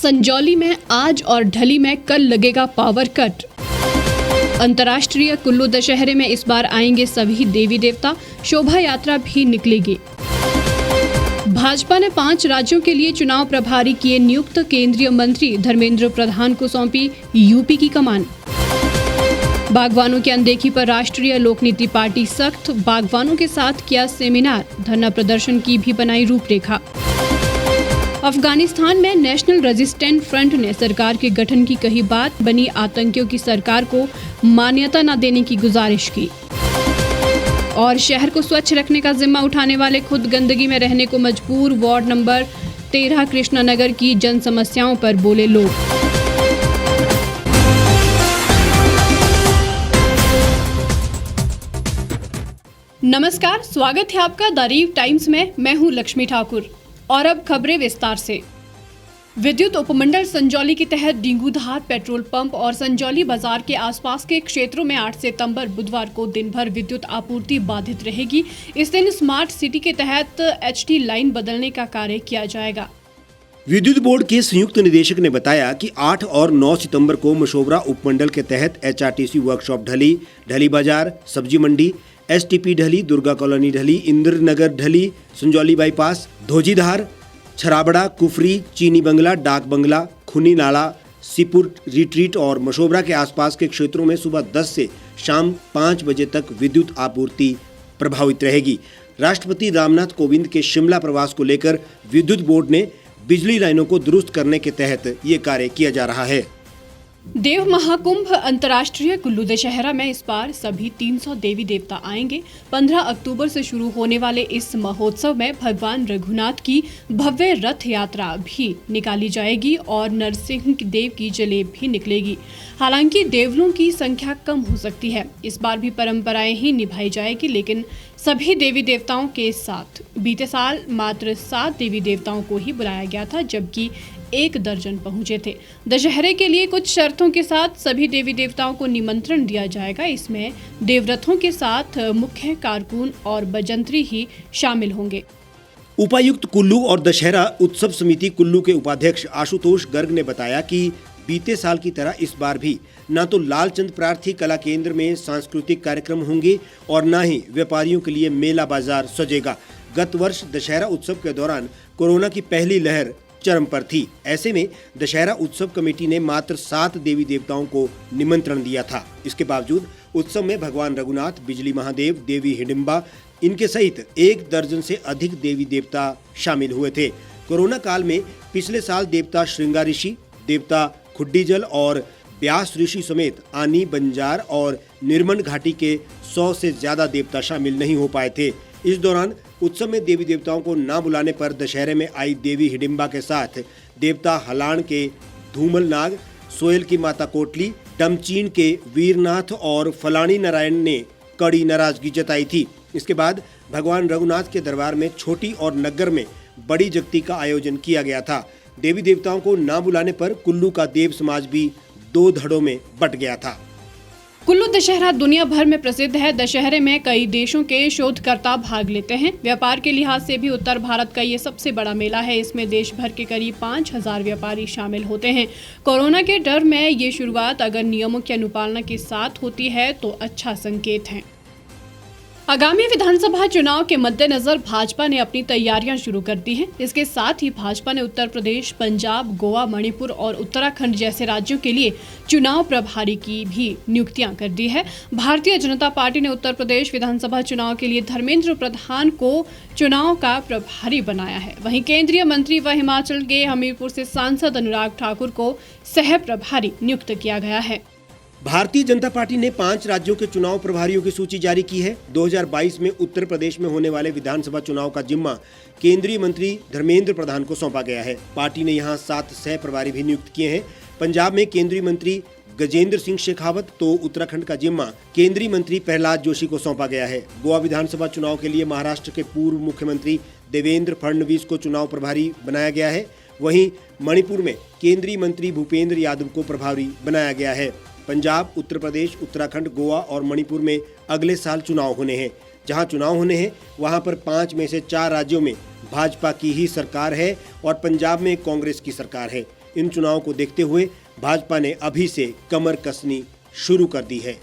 संजौली में आज और ढली में कल लगेगा पावर कट। अंतर्राष्ट्रीय कुल्लू दशहरे में इस बार आएंगे सभी देवी देवता, शोभा यात्रा भी निकलेगी। भाजपा ने 5 राज्यों के लिए चुनाव प्रभारी किए नियुक्त, केंद्रीय मंत्री धर्मेंद्र प्रधान को सौंपी यूपी की कमान। बागवानों की अनदेखी पर राष्ट्रीय लोकनीति पार्टी सख्त, बागवानों के साथ किया सेमिनार, धरना प्रदर्शन की भी बनाई रूपरेखा। अफगानिस्तान में नेशनल रेजिस्टेंट फ्रंट ने सरकार के गठन की कही बात, बनी आतंकियों की सरकार को मान्यता न देने की गुजारिश की। और शहर को स्वच्छ रखने का जिम्मा उठाने वाले खुद गंदगी में रहने को मजबूर, वार्ड नंबर 13 कृष्णानगर की जन समस्याओं पर बोले लोग। नमस्कार, स्वागत है आपका द रीव टाइम्स में। मैं हूं लक्ष्मी ठाकुर और अब खबरें विस्तार से। विद्युत उपमंडल संजौली के तहत डिंगूधार पेट्रोल पंप और संजौली बाजार के आसपास के क्षेत्रों में 8 सितंबर बुधवार को दिन भर विद्युत आपूर्ति बाधित रहेगी। इस दिन स्मार्ट सिटी के तहत HT लाइन बदलने का कार्य किया जाएगा। विद्युत बोर्ड के संयुक्त निदेशक ने बताया कि 8 और 9 सितंबर को मशोबरा उपमंडल के तहत HRTC वर्कशॉप ढली, ढली बाजार, सब्जी मंडी, STP ढली, दुर्गा कॉलोनी ढली, इंद्र नगर ढली, संजौली बाईपास, धोजीधार, छराबड़ा, कुफरी, चीनी बंगला, डाक बंगला, खुनी नाला, सीपुर रिट्रीट और मशोबरा के आसपास के क्षेत्रों में सुबह 10 से शाम 5 बजे तक विद्युत आपूर्ति प्रभावित रहेगी। राष्ट्रपति रामनाथ कोविंद के शिमला प्रवास को लेकर विद्युत बोर्ड ने बिजली लाइनों को दुरुस्त करने के तहत ये कार्य किया जा रहा है। देव महाकुंभ अंतर्राष्ट्रीय कुल्लू दशहरा में इस बार सभी 300 देवी देवता आएंगे। 15 अक्टूबर से शुरू होने वाले इस महोत्सव में भगवान रघुनाथ की भव्य रथ यात्रा भी निकाली जाएगी और नरसिंह देव की जलेब भी निकलेगी। हालांकि देवलों की संख्या कम हो सकती है। इस बार भी परंपराएं ही निभाई जाएगी, लेकिन सभी देवी देवताओं के साथ। बीते साल मात्र 7 देवी देवताओं को ही बुलाया गया था, जबकि 1 दर्जन पहुंचे थे। दशहरे के लिए कुछ शर्तों के साथ सभी देवी देवताओं को निमंत्रण दिया जाएगा। इसमें देवरथों के साथ मुख्य कारकुन और बजंत्री ही शामिल होंगे। उपायुक्त कुल्लू और दशहरा उत्सव समिति कुल्लू के उपाध्यक्ष आशुतोष गर्ग ने बताया कि बीते साल की तरह इस बार भी न तो लालचंद प्रार्थी कला केंद्र में सांस्कृतिक कार्यक्रम होंगे और न ही व्यापारियों के लिए मेला बाजार सजेगा। गत वर्ष दशहरा उत्सव के दौरान कोरोना की पहली लहर चरम पर थी। ऐसे में दशहरा उत्सव कमेटी ने मात्र 7 देवी देवताओं को निमंत्रण दिया था। इसके बावजूद उत्सव में भगवान रघुनाथ, बिजली महादेव, देवी हिडिंबा, इनके सहित 1 दर्जन से अधिक देवी देवता शामिल हुए थे। कोरोना काल में पिछले साल देवता श्रृंगार ऋषि, देवता खुड्डीजल और ब्यास ऋषि समेत आनी, बंजार और निर्मन घाटी के 100 से ज्यादा देवता शामिल नहीं हो पाए थे। इस दौरान उत्सव में देवी देवताओं को न बुलाने पर दशहरे में आई देवी हिडिंबा के साथ देवता हलान के धूमल नाग, सोयल की माता कोटली, डमचीन के वीरनाथ और फलानी नारायण ने कड़ी नाराजगी जताई थी। इसके बाद भगवान रघुनाथ के दरबार में छोटी और नगर में बड़ी जगती का आयोजन किया गया था। देवी देवताओं को न बुलाने पर कुल्लू का देव समाज भी 2 धड़ों में बट गया था। कुल्लू दशहरा दुनिया भर में प्रसिद्ध है। दशहरे में कई देशों के शोधकर्ता भाग लेते हैं। व्यापार के लिहाज से भी उत्तर भारत का ये सबसे बड़ा मेला है। इसमें देश भर के करीब 5000 व्यापारी शामिल होते हैं। कोरोना के डर में ये शुरुआत अगर नियमों की अनुपालना के साथ होती है तो अच्छा संकेत है। आगामी विधानसभा चुनाव के मद्देनजर भाजपा ने अपनी तैयारियां शुरू कर दी हैं। इसके साथ ही भाजपा ने उत्तर प्रदेश, पंजाब, गोवा, मणिपुर और उत्तराखंड जैसे राज्यों के लिए चुनाव प्रभारी की भी नियुक्तियां कर दी है। भारतीय जनता पार्टी ने उत्तर प्रदेश विधानसभा चुनाव के लिए धर्मेंद्र प्रधान को चुनाव का प्रभारी बनाया है। वहीं केंद्रीय मंत्री व हिमाचल के हमीरपुर से सांसद अनुराग ठाकुर को सह प्रभारी नियुक्त किया गया है। भारतीय जनता पार्टी ने 5 राज्यों के चुनाव प्रभारियों की सूची जारी की है। 2022 में उत्तर प्रदेश में होने वाले विधानसभा चुनाव का जिम्मा केंद्रीय मंत्री धर्मेंद्र प्रधान को सौंपा गया है। पार्टी ने यहां 7 सह प्रभारी भी नियुक्त किए हैं। पंजाब में केंद्रीय मंत्री गजेंद्र सिंह शेखावत तो उत्तराखंड का जिम्मा केंद्रीय मंत्री प्रहलाद जोशी को सौंपा गया है। गोवा विधानसभा चुनाव के लिए महाराष्ट्र के पूर्व मुख्यमंत्री देवेंद्र फडणवीस को चुनाव प्रभारी बनाया गया है। वहीं मणिपुर में केंद्रीय मंत्री भूपेंद्र यादव को प्रभारी बनाया गया है। पंजाब, उत्तर प्रदेश, उत्तराखंड, गोवा और मणिपुर में अगले साल चुनाव होने हैं। जहां चुनाव होने हैं वहां पर 5 में से 4 राज्यों में भाजपा की ही सरकार है और पंजाब में कांग्रेस की सरकार है। इन चुनावों को देखते हुए भाजपा ने अभी से कमर कसनी शुरू कर दी है।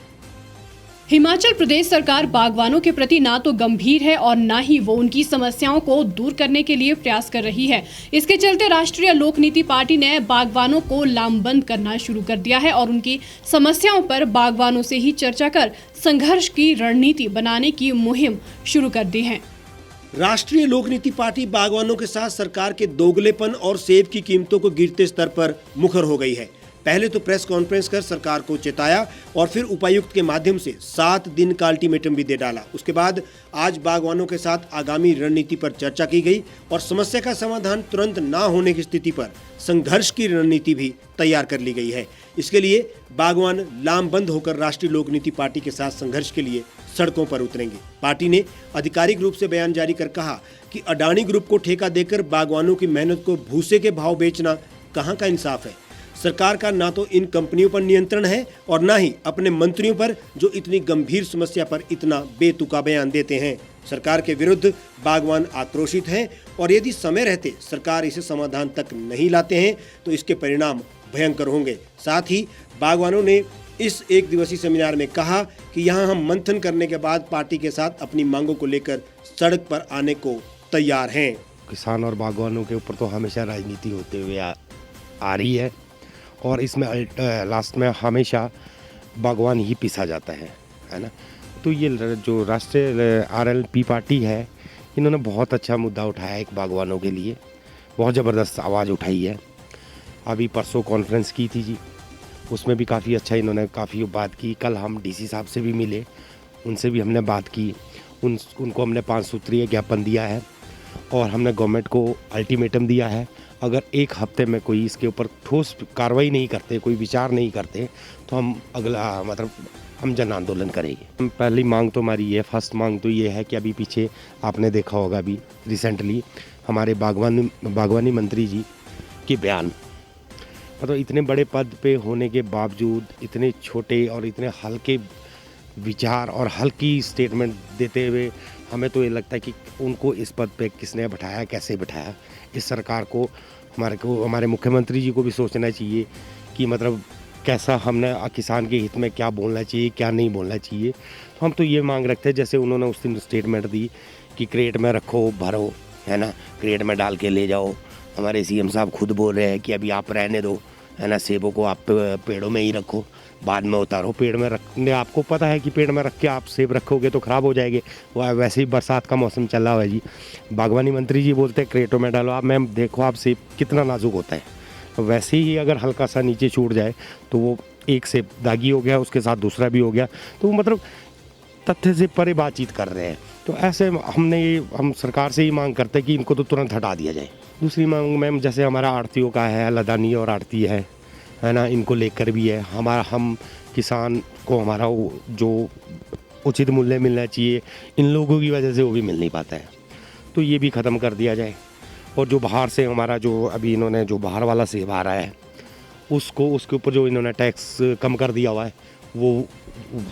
हिमाचल प्रदेश सरकार बागवानों के प्रति ना तो गंभीर है और ना ही वो उनकी समस्याओं को दूर करने के लिए प्रयास कर रही है। इसके चलते राष्ट्रीय लोक नीति पार्टी ने बागवानों को लामबंद करना शुरू कर दिया है और उनकी समस्याओं पर बागवानों से ही चर्चा कर संघर्ष की रणनीति बनाने की मुहिम शुरू कर दी है। राष्ट्रीय लोक नीति पार्टी बागवानों के साथ सरकार के दोगलेपन और सेब की कीमतों को गिरते स्तर पर मुखर हो गई है। पहले तो प्रेस कॉन्फ्रेंस कर सरकार को चेताया और फिर उपायुक्त के माध्यम से 7 दिन का अल्टीमेटम भी दे डाला। उसके बाद आज बागवानों के साथ आगामी रणनीति पर चर्चा की गई और समस्या का समाधान तुरंत ना होने की स्थिति पर संघर्ष की रणनीति भी तैयार कर ली गई है। इसके लिए बागवान लामबंद होकर राष्ट्रीय लोक नीति पार्टी के साथ संघर्ष के लिए सड़कों पर उतरेंगे। पार्टी ने आधिकारिक रूप से बयान जारी कर कहा कि अडानी ग्रुप को ठेका देकर बागवानों की मेहनत को भूसे के भाव बेचना कहां का इंसाफ है। सरकार का ना तो इन कंपनियों पर नियंत्रण है और ना ही अपने मंत्रियों पर, जो इतनी गंभीर समस्या पर इतना बेतुका बयान देते हैं। सरकार के विरुद्ध बागवान आक्रोशित हैं और यदि समय रहते सरकार इसे समाधान तक नहीं लाते हैं तो इसके परिणाम भयंकर होंगे। साथ ही बागवानों ने इस एक दिवसीय सेमिनार में कहा कि यहाँ हम मंथन करने के बाद पार्टी के साथ अपनी मांगों को लेकर सड़क पर आने को तैयार हैं। किसान और बागवानों के ऊपर तो हमेशा राजनीति होते हुए आ रही है और इसमें लास्ट में हमेशा बागवान ही पीसा जाता है ना। तो ये जो राष्ट्रीय आरएलपी पार्टी है, इन्होंने बहुत अच्छा मुद्दा उठाया एक बागवानों के लिए, बहुत ज़बरदस्त आवाज़ उठाई है। अभी परसों कॉन्फ्रेंस की थी जी, उसमें भी काफ़ी अच्छा इन्होंने काफ़ी बात की। कल हम डीसी साहब से भी मिले, उनसे भी हमने बात की, उनको हमने 5 सूत्रीय ज्ञापन दिया है और हमने गवर्नमेंट को अल्टीमेटम दिया है। अगर 1 हफ्ते में कोई इसके ऊपर ठोस कार्रवाई नहीं करते, कोई विचार नहीं करते, तो हम अगला हम जन आंदोलन करेंगे। पहली मांग तो हमारी ये, फर्स्ट मांग तो ये है कि अभी पीछे आपने देखा होगा, अभी रिसेंटली हमारे बागवानी मंत्री जी के बयान, मतलब इतने बड़े पद पे होने के बावजूद इतने छोटे और इतने हल्के विचार और हल्की स्टेटमेंट देते हुए, हमें तो ये लगता है कि उनको इस पद पे किसने बिठाया, कैसे बिठाया। इस सरकार को हमारे मुख्यमंत्री जी को भी सोचना चाहिए कि मतलब कैसा हमने किसान के हित में क्या बोलना चाहिए, क्या नहीं बोलना चाहिए। तो हम तो ये मांग रखते हैं, जैसे उन्होंने उस दिन स्टेटमेंट दी कि क्रेट में रखो, भरो, है ना, क्रेट में डाल के ले जाओ। हमारे सीएम साहब खुद बोल रहे हैं कि अभी आप रहने दो, है ना, सेबों को आप पेड़ों में ही रखो, बाद में उतारो। पेड़ में रखने, आपको पता है कि पेड़ में रख के आप सेब रखोगे तो ख़राब हो जाएंगे। वैसे ही बरसात का मौसम चल रहा है जी, बागवानी मंत्री जी बोलते हैं क्रेटों में डालो। आप मैम देखो, आप सेब कितना नाजुक होता है, वैसे ही अगर हल्का सा नीचे छूट जाए तो वो एक सेब दागी हो गया, उसके साथ दूसरा भी हो गया। तो मतलब तथ्य से परे बातचीत कर रहे हैं। तो ऐसे हम सरकार से ही मांग करते हैं कि इनको तो तुरंत हटा दिया जाए। दूसरी मांग मैम, जैसे हमारा आड़तियों का है, लदानी और आड़ती है ना, इनको लेकर भी है। हम किसान को हमारा जो उचित मूल्य मिलना चाहिए, इन लोगों की वजह से वो भी मिल नहीं पाता है, तो ये भी ख़त्म कर दिया जाए। और जो बाहर से हमारा जो अभी इन्होंने जो बाहर वाला सेब आ रहा है, उसके ऊपर जो इन्होंने टैक्स कम कर दिया हुआ है, वो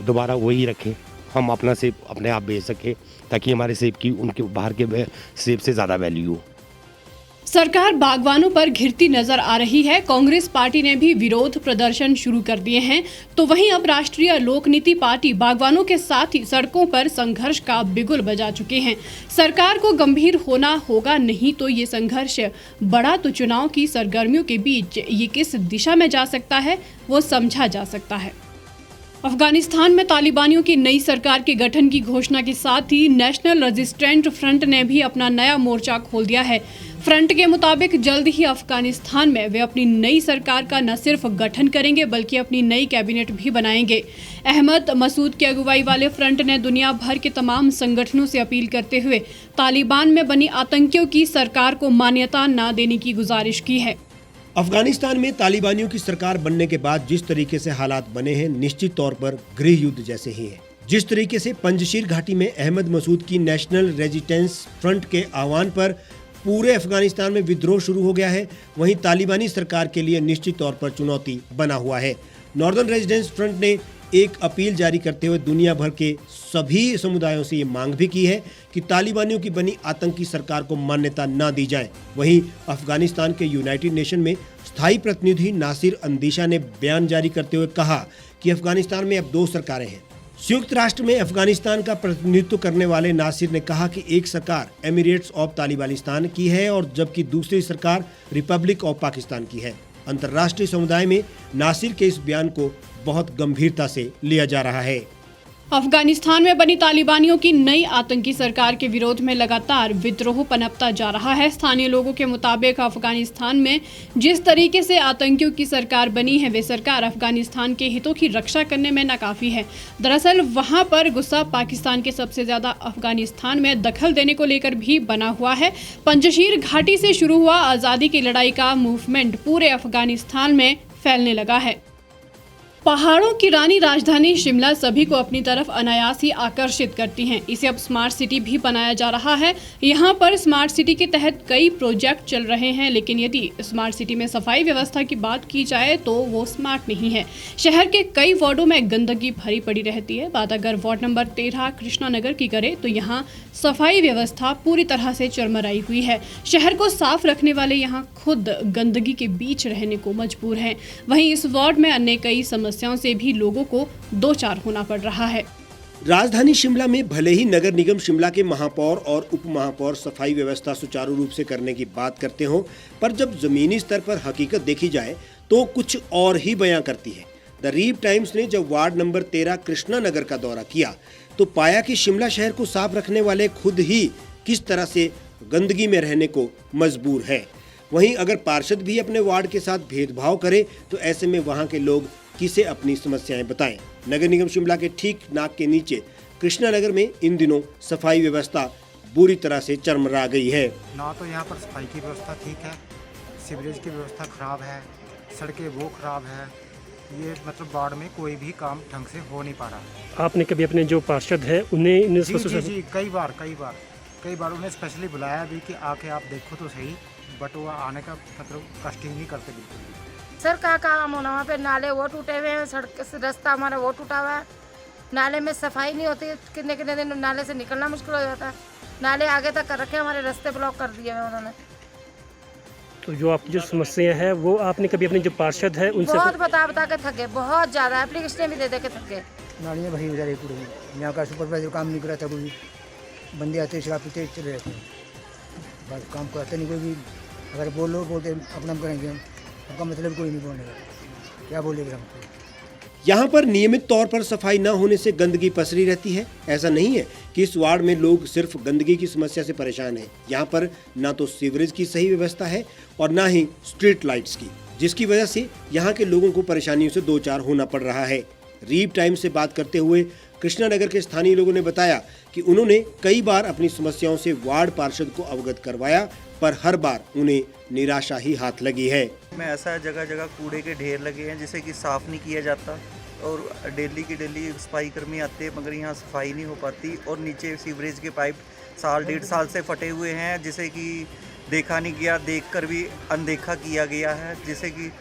दोबारा वही रखें, हम अपना सेब अपने आप बेच सकें, ताकि हमारे सेब की उनके बाहर के सेब से ज़्यादा वैल्यू हो। सरकार बागवानों पर घिरती नजर आ रही है। कांग्रेस पार्टी ने भी विरोध प्रदर्शन शुरू कर दिए हैं, तो वहीं अब राष्ट्रीय लोक नीति पार्टी बागवानों के साथ ही सड़कों पर संघर्ष का बिगुल बजा चुके हैं। सरकार को गंभीर होना होगा, नहीं तो ये संघर्ष बड़ा तो चुनाव की सरगर्मियों के बीच ये किस दिशा में जा सकता है, वो समझा जा सकता है। अफगानिस्तान में तालिबानियों की नई सरकार के गठन की घोषणा के साथ ही नेशनल रेजिस्टेंट फ्रंट ने भी अपना नया मोर्चा खोल दिया है। फ्रंट के मुताबिक जल्द ही अफगानिस्तान में वे अपनी नई सरकार का न सिर्फ गठन करेंगे बल्कि अपनी नई कैबिनेट भी बनाएंगे। अहमद मसूद की अगुवाई वाले फ्रंट ने दुनिया भर के तमाम संगठनों से अपील करते हुए तालिबान में बनी आतंकियों की सरकार को मान्यता न देने की गुजारिश की है। अफगानिस्तान में तालिबानियों की सरकार बनने के बाद जिस तरीके से हालात बने हैं, निश्चित तौर पर गृह युद्ध जैसे ही है। जिस तरीके से पंजशीर घाटी में अहमद मसूद की नेशनल रेजिस्टेंस फ्रंट के आह्वान पर पूरे अफगानिस्तान में विद्रोह शुरू हो गया है, वहीं तालिबानी सरकार के लिए निश्चित तौर पर चुनौती बना हुआ है। नॉर्दर्न रेजिस्टेंस फ्रंट ने एक अपील जारी करते हुए दुनिया भर के सभी समुदायों से ये मांग भी की है कि तालिबानियों की बनी आतंकी सरकार को मान्यता न दी जाए। वहीं अफगानिस्तान के यूनाइटेड नेशन में स्थायी प्रतिनिधि नासिर अंदीशा ने बयान जारी करते हुए कहा कि अफगानिस्तान में अब 2 सरकारें हैं। संयुक्त राष्ट्र में अफगानिस्तान का प्रतिनिधित्व करने वाले नासिर ने कहा कि एक सरकार एमिरेट्स ऑफ तालिबानिस्तान की है और जबकि दूसरी सरकार रिपब्लिक ऑफ पाकिस्तान की है। अंतर्राष्ट्रीय समुदाय में नासिर के इस बयान को बहुत गंभीरता से लिया जा रहा है। अफगानिस्तान में बनी तालिबानियों की नई आतंकी सरकार के विरोध में लगातार विद्रोह पनपता जा रहा है। स्थानीय लोगों के मुताबिक अफगानिस्तान में जिस तरीके से आतंकियों की सरकार बनी है, वे सरकार अफगानिस्तान के हितों की रक्षा करने में नाकाफी है। दरअसल वहां पर गुस्सा पाकिस्तान के सबसे ज्यादा अफगानिस्तान में दखल देने को लेकर भी बना हुआ है। पंजशीर घाटी से शुरू हुआ आज़ादी की लड़ाई का मूवमेंट पूरे अफगानिस्तान में फैलने लगा है। पहाड़ों की रानी राजधानी शिमला सभी को अपनी तरफ अनायास ही आकर्षित करती हैं। इसे अब स्मार्ट सिटी भी बनाया जा रहा है। यहाँ पर स्मार्ट सिटी के तहत कई प्रोजेक्ट चल रहे हैं, लेकिन यदि स्मार्ट सिटी में सफाई व्यवस्था की बात की जाए तो वो स्मार्ट नहीं है। शहर के कई वार्डों में गंदगी भरी पड़ी रहती है। बात अगर वार्ड नंबर 13 कृष्णा नगर की करें तो यहाँ सफाई व्यवस्था पूरी तरह से चरमराई हुई है। शहर को साफ रखने वाले यहाँ खुद गंदगी के बीच रहने को मजबूर हैं। वहीं इस वार्ड में अन्य कई समस्याओं से भी लोगों को दो चार होना पड़ रहा है। राजधानी शिमला में भले ही नगर निगम शिमला के महापौर और उप महापौर सफाई व्यवस्था सुचारू रूप से करने की बात करते हों, पर जब जमीनी स्तर पर हकीकत देखी जाए तो कुछ और ही बयां करती है। द रीप टाइम्स ने जब वार्ड नंबर 13 कृष्णा नगर का दौरा किया तो पाया कि शिमला शहर को साफ रखने वाले खुद ही किस तरह से गंदगी में रहने को मजबूर है। वहीं अगर पार्षद भी अपने वार्ड के साथ भेदभाव करे तो ऐसे में वहां के लोग किसे अपनी समस्याएं बताएं। नगर निगम शिमला के ठीक नाक के नीचे कृष्णा नगर में इन दिनों सफाई व्यवस्था बुरी तरह से चरमरा गई है। ना तो यहाँ पर सफाई की व्यवस्था ठीक है, सीवरेज की व्यवस्था खराब है, सड़कें वो खराब है। ये मतलब वार्ड में कोई भी काम ढंग से हो नहीं पा रहा। आपने कभी अपने जो पार्षद है उन्हें जी कई बार उन्हें स्पेशली बुलाया भी कि आके आप देखो तो सही, बट वो आने का मतलब कष्ट ही नहीं करते बिल्कुल भी। सर का काम होना, वहाँ पे नाले वो टूटे हुए हैं, सड़क रास्ता हमारा वो टूटा हुआ है, नाले में सफाई नहीं होती, कितने कितने दिन नाले से निकलना मुश्किल हो जाता है। नाले आगे तक कर रखे, हमारे रास्ते ब्लॉक कर दिए हैं उन्होंने। तो जो आपकी जो समस्या है वो आपने कभी अपने जो पार्षद है उनसे बहुत बता के थक गए, बहुत ज़्यादा एप्लीकेशन भी दे के थक गए। नालियाँ भरी हो जा रही पूरी, यहाँ का सुपरवाइजर काम नहीं करा था, कोई बंदे आते शराब पीते चले रहते हैं, बस काम कराते नहीं कोई भी। अगर बोलते अपना करेंगे हम, आपका मतलब कोई नहीं बोलने का, क्या बोलेंगे हमको। यहाँ पर नियमित तौर पर सफाई न होने से गंदगी पसरी रहती है। ऐसा नहीं है कि इस वार्ड में लोग सिर्फ गंदगी की समस्या से परेशान हैं। यहाँ पर ना तो सीवरेज की सही व्यवस्था है और ना ही स्ट्रीट लाइट्स की, जिसकी वजह से यहाँ के लोगों को परेशानियों से दो चार होना पड़ रहा है। रीप टाइम से बात करते हुए कृष्णा नगर के स्थानीय लोगों ने बताया कि उन्होंने कई बार अपनी समस्याओं से वार्ड पार्षद को अवगत करवाया, पर हर बार उन्हें निराशा ही हाथ लगी है। में ऐसा जगह जगह कूड़े के ढेर लगे हैं जिसे कि साफ़ नहीं किया जाता और डेली की डेली सफाई कर्मी आते हैं, मगर यहाँ सफाई नहीं हो पाती। और नीचे सीवरेज के पाइप साल डेढ़ साल से फटे हुए हैं, जिसे कि देखा नहीं गया, देखकर भी अनदेखा किया गया है, जिसे कि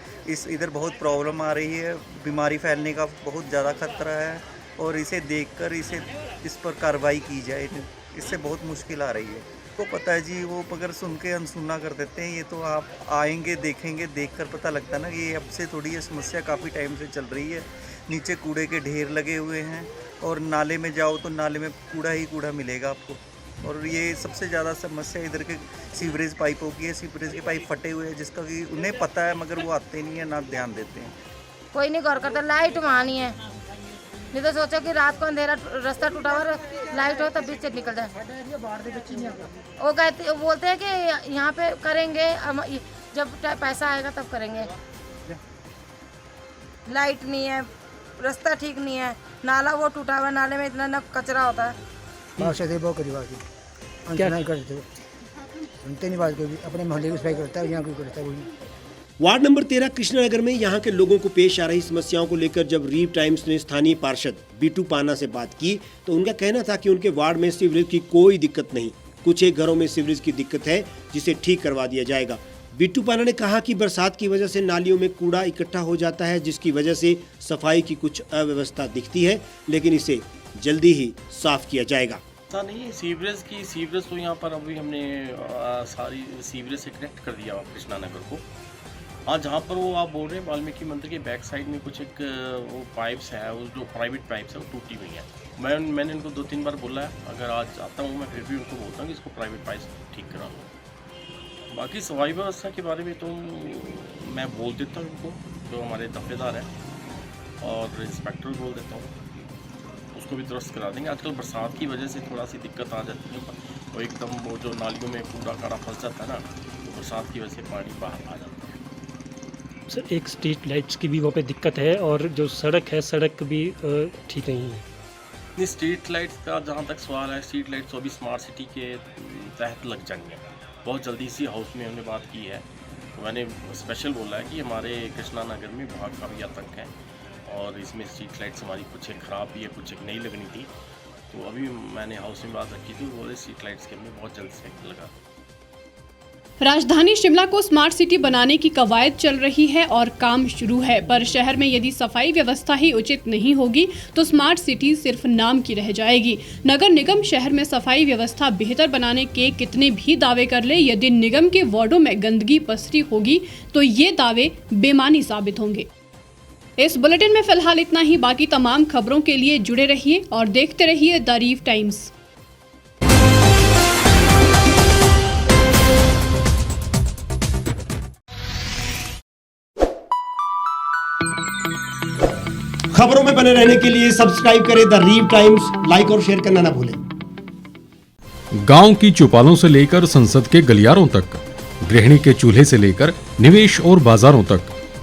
इधर बहुत प्रॉब्लम आ रही है, बीमारी फैलने का बहुत ज़्यादा खतरा है। और इसे देखकर इस पर कार्रवाई की जाए, इससे बहुत मुश्किल आ रही है। तो पता है जी, वो मगर सुन के अनसुना कर देते हैं। ये तो आप आएंगे देखेंगे, देखकर पता लगता है ना कि ये अब से थोड़ी ये समस्या काफ़ी टाइम से चल रही है। नीचे कूड़े के ढेर लगे हुए हैं और नाले में जाओ तो नाले में कूड़ा ही कूड़ा मिलेगा आपको। और ये सबसे ज़्यादा समस्या इधर के सीवरेज पाइपों की है। सीवरेज के पाइप फटे हुए हैं, जिसका कि उन्हें पता है मगर वो आते नहीं है, ना ध्यान देते हैं। कोई नहीं गौर करता, लाइट वहाँ नहीं है। नहीं तो सोचो कि रात को अंधेरा, रास्ता टूटा हुआ, लाइट हो तब बीच निकल जाए। वो कहते, बोलते हैं कि यहाँ पे करेंगे, जब पैसा आएगा तब करेंगे। लाइट नहीं है, रास्ता ठीक नहीं है, नाला वो टूटा हुआ, नाले में इतना न कचरा होता है। बहुत नहीं करते, सुनते नहीं बात, कोई अपने मोहल्ले की सफाई करता है, यहाँ कोई करता है। वार्ड नंबर 13 कृष्णा नगर में यहाँ के लोगों को पेश आ रही समस्याओं को लेकर जब रीप टाइम्स ने स्थानीय पार्षद बीटू पाना से बात की तो उनका कहना था कि उनके वार्ड में सीवरेज की कोई दिक्कत नहीं, कुछ एक घरों में सीवरेज की दिक्कत है जिसे ठीक करवा दिया जाएगा। बिट्टू पाना ने कहा कि बरसात की वजह से नालियों में कूड़ा इकट्ठा हो जाता है, जिसकी वजह से सफाई की कुछ अव्यवस्था दिखती है, लेकिन इसे जल्दी ही साफ किया जाएगा। ऐसा नहीं है, सीवरेज तो यहाँ पर अभी हमने सारी सीवरेज से कनेक्ट कर दिया कृष्णा नगर को। हाँ, जहाँ पर वो आप बोल रहे हैं वाल्मीकि मंदिर के बैक साइड में कुछ एक वो पाइप्स है, वो जो प्राइवेट पाइप्स है वो टूटी हुई है। मैंने इनको 2-3 बार बोला है, अगर आज आता हूँ मैं फिर भी उनको बोलता हूँ कि इसको प्राइवेट पाइप्स ठीक करा लो। बाकी सफाई व्यवस्था के बारे में तो मैं बोल देता हूँ उनको, जो हमारे दफेदार हैं, और इंस्पेक्टर भी बोल देता हूँ, उसको भी दुरुस्त करा देंगे। आजकल बरसात की वजह से थोड़ा सी दिक्कत आ जाती है, वो एकदम वो जो नालियों में कूड़ा काड़ा फंस जाता है ना, तो बरसात की वजह से पानी बाहर आ जाता है। सर, एक स्ट्रीट लाइट्स की भी वहाँ पे दिक्कत है, और जो सड़क है, सड़क भी ठीक नहीं है। नहीं, स्ट्रीट लाइट्स का जहाँ तक सवाल है, स्ट्रीट लाइट्स अभी स्मार्ट सिटी के तहत लग जाएंगे। बहुत जल्दी इसी हाउस में हमने बात की है, तो मैंने स्पेशल बोला है कि हमारे कृष्णा नगर में भाग का भी आतंक है, और इसमें स्ट्रीट लाइट्स हमारी कुछ एक ख़राब भी है, कुछ एक नहीं लगनी थी। तो अभी मैंने हाउस में बात रखी थी, बोले स्ट्रीट लाइट्स के हमें बहुत जल्द से लगा। राजधानी शिमला को स्मार्ट सिटी बनाने की कवायद चल रही है और काम शुरू है, पर शहर में यदि सफाई व्यवस्था ही उचित नहीं होगी तो स्मार्ट सिटी सिर्फ नाम की रह जाएगी। नगर निगम शहर में सफाई व्यवस्था बेहतर बनाने के कितने भी दावे कर ले, यदि निगम के वार्डों में गंदगी पसरी होगी तो ये दावे बेमानी साबित होंगे। इस बुलेटिन में फिलहाल इतना ही। बाकी तमाम खबरों के लिए जुड़े रहिए और देखते रहिए द रीव टाइम्स। खबरों में बने रहने के लिए सब्सक्राइब करें द रीव टाइम्स, लाइक और शेयर करना ना भूलें। गांव की चौपालों से लेकर संसद के गलियारों तक, गृहिणी के चूल्हे से लेकर निवेश और बाजारों तक,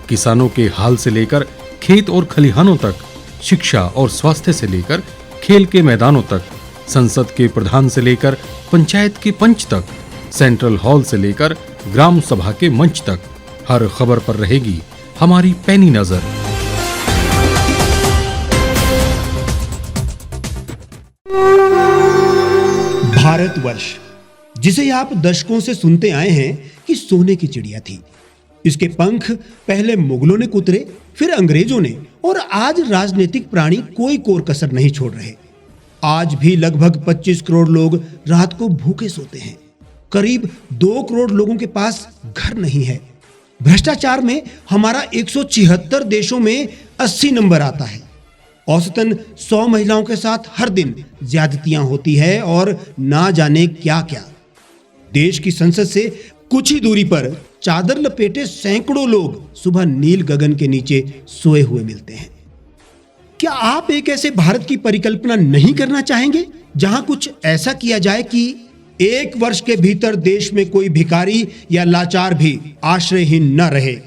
किसानों के हाल से लेकर खेत और खलिहानों तक, शिक्षा और स्वास्थ्य से लेकर खेल के मैदानों तक, संसद के प्रधान से लेकर पंचायत के पंच तक, सेंट्रल हॉल से लेकर ग्राम सभा के मंच तक, हर खबर पर रहेगी हमारी पैनी नजर। भारतवर्ष, जिसे आप दशकों से सुनते आए हैं कि सोने की चिड़िया थी, इसके पंख पहले मुगलों ने कुतरे, फिर अंग्रेजों ने, और आज राजनीतिक प्राणी कोई कोर कसर नहीं छोड़ रहे। आज भी लगभग 25 करोड़ लोग रात को भूखे सोते हैं। करीब 2 करोड़ लोगों के पास घर नहीं है। भ्रष्टाचार में हमारा 176 देशों में 80 नंबर आता है। औसतन 100 महिलाओं के साथ हर दिन ज्यादतियां होती है और ना जाने क्या क्या। देश की संसद से कुछ ही दूरी पर चादर लपेटे सैकड़ों लोग सुबह नील गगन के नीचे सोए हुए मिलते हैं। क्या आप एक ऐसे भारत की परिकल्पना नहीं करना चाहेंगे जहां कुछ ऐसा किया जाए कि 1 वर्ष के भीतर देश में कोई भिखारी या लाचार भी आश्रयहीन न रहे?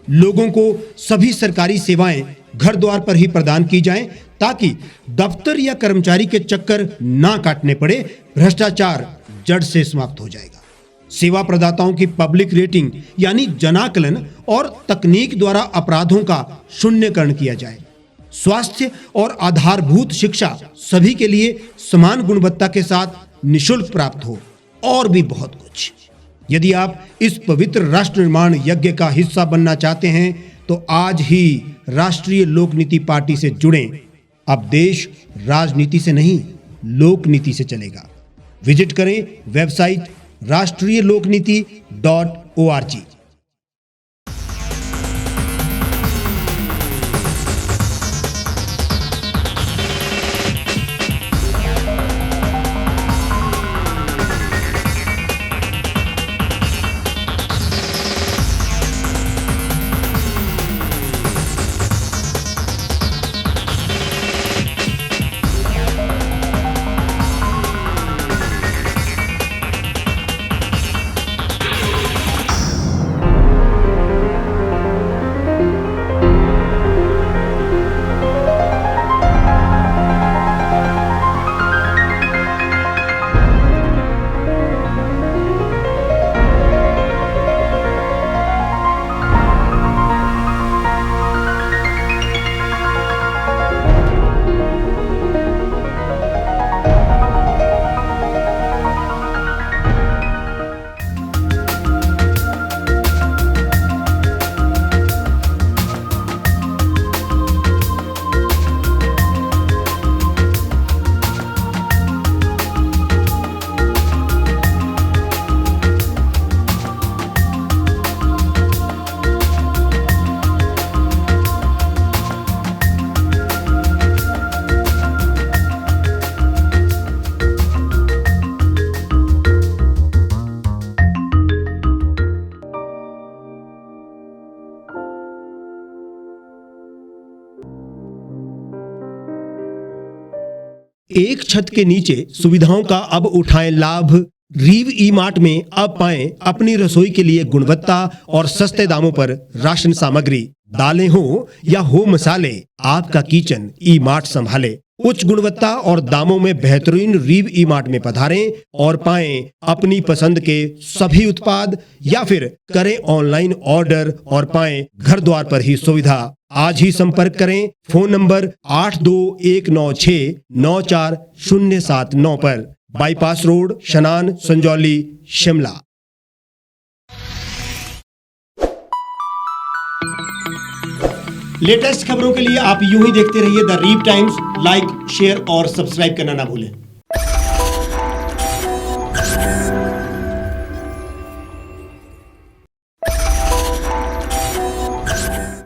लोगों को सभी सरकारी सेवाएं घर द्वार पर ही प्रदान की जाएं, ताकि दफ्तर या कर्मचारी के चक्कर ना काटने पड़े। भ्रष्टाचार जड़ से समाप्त हो जाएगा। सेवा प्रदाताओं की पब्लिक रेटिंग यानी जनाकलन और तकनीक द्वारा अपराधों का शून्यकरण किया जाए। स्वास्थ्य और आधारभूत शिक्षा सभी के लिए समान गुणवत्ता के साथ निःशुल्क प्राप्त हो, और भी बहुत कुछ। यदि आप इस पवित्र राष्ट्र निर्माण यज्ञ का हिस्सा बनना चाहते हैं तो आज ही राष्ट्रीय लोक नीति पार्टी से जुड़ें। अब देश राजनीति से नहीं, लोक नीति से चलेगा। विजिट करें वेबसाइट rashtriyalokniti.org। एक छत के नीचे सुविधाओं का अब उठाएं लाभ। रीव ई मार्ट में अब पाएं अपनी रसोई के लिए गुणवत्ता और सस्ते दामों पर राशन सामग्री। दालें हो या हो मसाले, आपका किचन ई मार्ट संभाले। उच्च गुणवत्ता और दामों में बेहतरीन रीव ई मार्ट में पधारें और पाएं अपनी पसंद के सभी उत्पाद, या फिर करें ऑनलाइन ऑर्डर और पाएं घर द्वार पर ही सुविधा। आज ही संपर्क करें फोन नंबर 8219694079 पर, बाईपास रोड, शनान, संजौली, शिमला। लेटेस्ट खबरों के लिए आप यूं ही देखते रहिए द रीव टाइम्स। लाइक, शेयर और सब्सक्राइब करना ना भूलें।